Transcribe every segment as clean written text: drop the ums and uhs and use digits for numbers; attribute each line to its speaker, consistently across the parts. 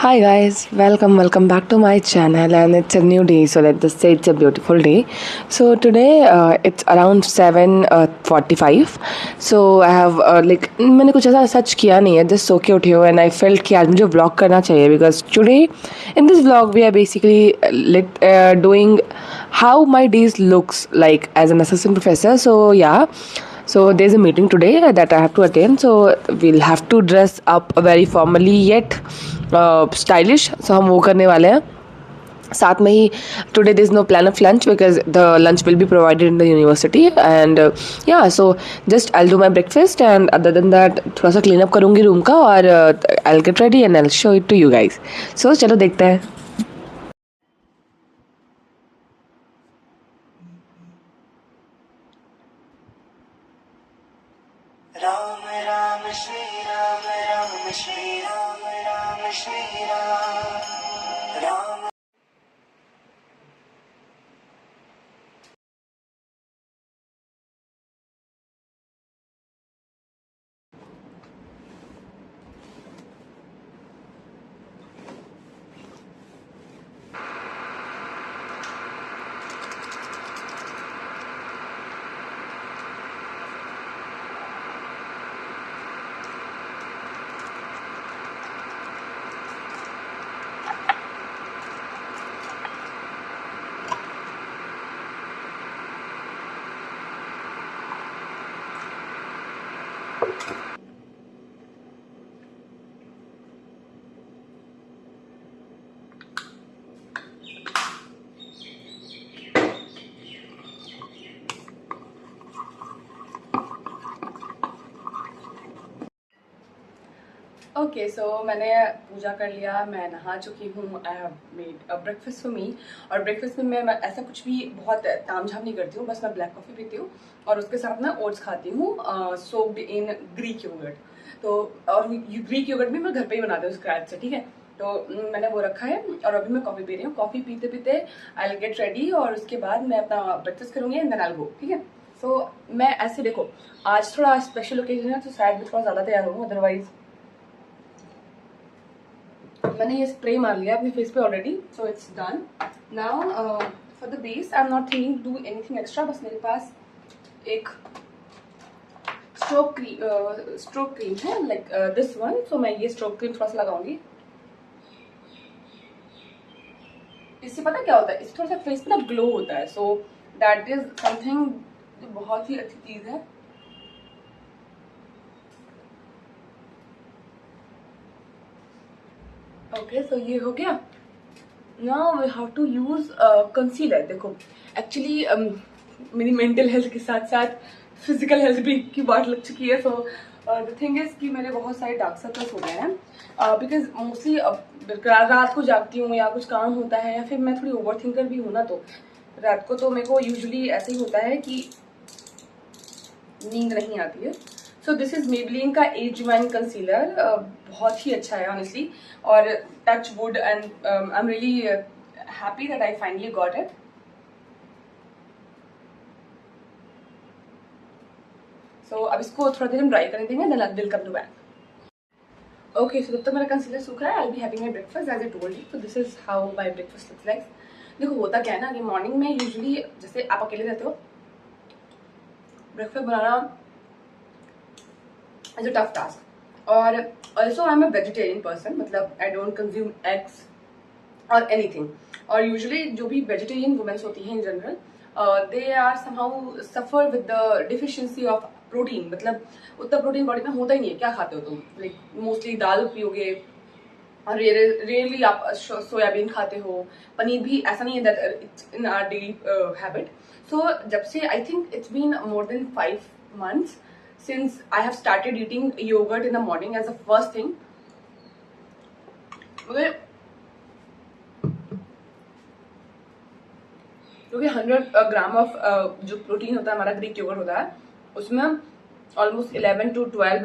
Speaker 1: Hi guys, welcome back to my channel, and it's a new day. So let's just say it's a beautiful day. So today it's around 7:45. So I have मैंने कुछ ऐसा सच किया नहीं है, just सो के उठी हूँ and I felt कि आज मुझे vlog करना चाहिए because today in this vlog we are basically doing how my days looks like as an assistant professor. So yeah. So there's a meeting today that I have to attend. So we'll have to dress up very formally yet stylish. So हम वो करने वाले हैं. साथ में ही today there's no plan of lunch because the lunch will be provided in the university and yeah, so just I'll do my breakfast and other than that थोड़ा सा clean up करूँगी रूम का और I'll get ready and I'll show it to you guys. So चलो देखते हैं. Ram Ram Shri Ram Ram Shri Ram Ram Shri Ram Ram. Okay so मैंने पूजा कर लिया, मैं नहा चुकी हूँ. I have made a breakfast for me. और ब्रेकफास्ट में मैं ऐसा कुछ भी बहुत तामझाम नहीं करती हूँ, बस मैं ब्लैक कॉफ़ी पीती हूँ और उसके साथ मैं ओट्स खाती हूँ सोक्ड इन ग्रीक योगर्ट. तो और ग्रीक योगर्ट भी मैं घर पे ही बनाती हूँ स्क्रैच से, ठीक है. तो मैंने वो रखा है और अभी मैं कॉफ़ी पी रही हूँ. कॉफ़ी पीते पीते आई विल गेट रेडी और उसके बाद मैं अपना ब्रेकफास्ट करूँगी and then I will go, ठीक है. सो मैं ऐसे देखो, आज थोड़ा स्पेशल ओकेजन है तो शायद मैं थोड़ा ज़्यादा तैयार हूँ, अदरवाइज मैंने ये स्प्रे मार लिया अपने फेस पे already. So it's done now. For the base I am not thinking do anything extra. बस मेरे पास एक स्ट्रोक क्रीम है लाइक दिस वन. सो मैं ये स्ट्रोक क्रीम थोड़ा सा लगाऊंगी. इससे पता क्या होता है, इससे थोड़ा सा फेस पे ना ग्लो होता है. सो दैट इज समथिंग जो बहुत ही अच्छी चीज है. ओके सो ये हो गया. Now we have to use concealer. देखो एक्चुअली मेरी मेंटल हेल्थ के साथ साथ फिजिकल हेल्थ भी की बात लग चुकी है. सो द थिंग इज कि मेरे बहुत सारे डार्क सर्कल्स हो गए हैं बिकॉज मोस्टली रात को जागती हूँ या कुछ काम होता है या फिर मैं थोड़ी ओवर थिंकर भी हूँ ना, तो रात को तो मेरे को यूजुअली ऐसे ही होता है कि नींद नहीं आती है. सो दिस इज मेबलिन का एज डिवाइन कंसीलर. बहुत ही अच्छा है ऑनेस्टली. और touch wood and I am really happy that I finally got it. So अब इसको थोड़ा देर हम ड्राई करने देंगे, then will come to back. Okay so जब तक मेरा कंसीलर सूख रहा है I be having my breakfast as I told you. So this is how my breakfast looks like. देखो होता क्या है ना कि मॉर्निंग में यूजुअली जैसे आप अकेले रहते हो, ब्रेकफास्ट बनाना इज अ टफ टास्क. और also I am a vegetarian person, मतलब आई डोंट कंज्यूम एग्स और एनीथिंग. और यूजुअली जो भी वेजिटेरियन वुमेन्स होती हैं in general, they are somehow suffer with the deficiency of protein. मतलब उतना प्रोटीन बॉडी में होता ही नहीं है. क्या खाते हो तुम? लाइक मोस्टली दाल पियोगे और रेयरली आप सोयाबीन खाते हो. पनीर भी ऐसा नहीं है that it's in our daily habit. So जब से I think it's been more than 5 months since I have started eating yogurt in the morning as the first thing. क्योंकि 100 ग्राम ऑफ जो प्रोटीन होता है हमारा ग्रीक योगर्ट होता है, उसमें almost 11 to 12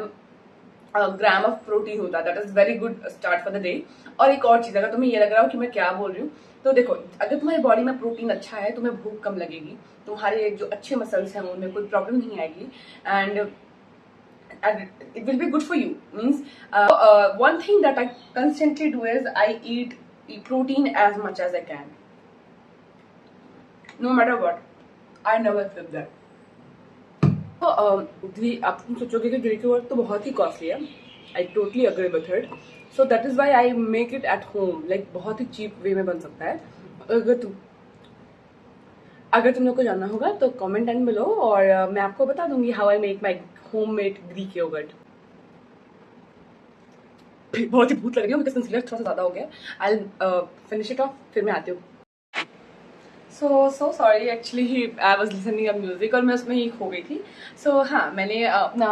Speaker 1: gram of protein होता है. That is very good start for the day. और एक और चीज, अगर तुम्हें ये लग रहा हो कि मैं क्या बोल रही हूँ, तो देखो अगर तुम्हारी बॉडी में प्रोटीन अच्छा है, तुम्हें भूख कम लगेगी, तुम्हारे जो अच्छे मसल्स हैं उनमें कोई प्रॉब्लम नहीं आएगी. And
Speaker 2: and it will be good for you. Means one thing that I constantly do is I eat protein as much as I can, no matter what. I never skip that. तो अब तुम सोचोगे कि Greek yogurt तो बहुत ही costly है. I totally agree with it. So that is why I make it at home. Like बहुत ही चीप वे में बन सकता है. अगर तुम लोग को जानना होगा तो कमेंट एंड बिलो, और मैं आपको बता दूंगी how I make my home made Greek yogurt. बहुत ही भूख लग रही है बिकॉज कंसीलर थोड़ा सा ज्यादा हो गया. आई फिनिश इट ऑफ, फिर मैं आती हूँ. So sorry, actually I was listening a music और मैं उसमें ही खो गई थी. हाँ, मैंने अपना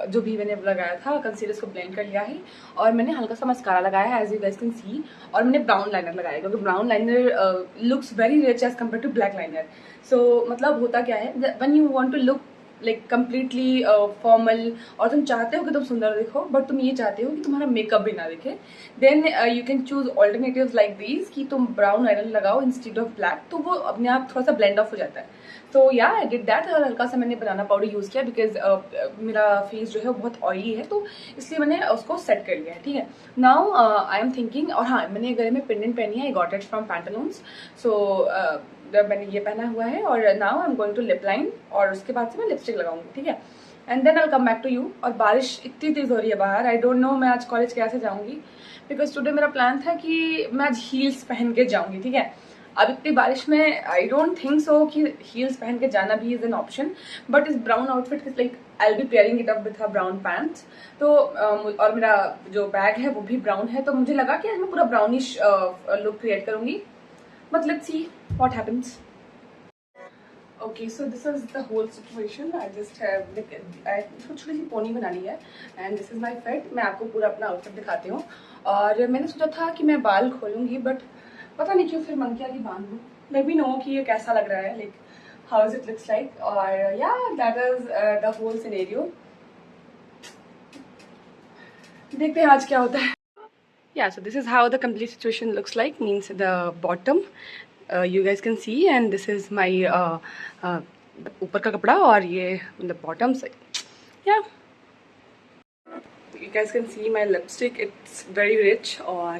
Speaker 2: जो भी मैंने लगाया था कंसीलर को ब्लेंड कर लिया है, और मैंने हल्का सा मस्कारा लगाया है as you guys can see, और मैंने ब्राउन लाइनर लगाया क्योंकि brown liner looks very rich as compare to black liner. So मतलब होता क्या है, when you want to look like completely formal, और तुम चाहते हो कि तुम सुंदर दिखो बट तुम ये चाहते हो कि तुम्हारा मेकअप भी ना दिखे, then you can choose alternatives like these कि तुम ब्राउन आयरन लगाओ इंस्टेड ऑफ ब्लैक, तो वो अपने आप थोड़ा सा ब्लेंड ऑफ हो जाता है. तो या आई डिड दैट. और हल्का सा मैंने बनाना पाउडर यूज किया बिकॉज मेरा फेस जो है वो बहुत ऑयली है, तो इसलिए मैंने उसको सेट कर लिया है. ठीक है. नाउ आई एम थिंकिंग, और हाँ, मैंने गले में पेंडेंट पहनी है. I got it from Pantaloons. So मैंने ये पहना हुआ है, और now I am going to lip line, और उसके बाद से मैं लिपस्टिक लगाऊंगी. ठीक है. And then I come back to you. और बारिश इतनी तेज हो रही है बाहर, आई डोंट नो मैं आज कॉलेज कैसे जाऊंगी, बिकॉज टुडे मेरा प्लान था कि मैं आज हील्स पहन के जाऊंगी. ठीक है. अब इतनी बारिश में आई डोंट थिंक सो कि हील्स पहन के जाना भी इज एन ऑप्शन, बट इस brown outfit is like I will be pairing it up with a brown pants. तो और मेरा जो बैग है वो भी ब्राउन है, तो मुझे लगा कि आज मैं पूरा ब्राउनिश लुक क्रिएट करूंगी. But let's see what happens. Okay, so this is the whole situation. I just have छोटी सी पोनी बना ली है, and this is my fit. मैं आपको पूरा अपना आउटफिट दिखाती हूँ. और मैंने सोचा था कि मैं बाल खोलूंगी, बट पता नहीं क्यों फिर मन किया कि बांध लूँ. लेट मी नो कि ये कैसा लग रहा है, like how is it looks like. और या that is the whole scenario. देखते हैं आज क्या होता है. Yeah, so this is how the complete situation looks like. Means the bottom you guys can see, and this is my ऊपर का कपड़ा, और ये the bottom side. Yeah, you guys can see my lipstick. It's very rich, और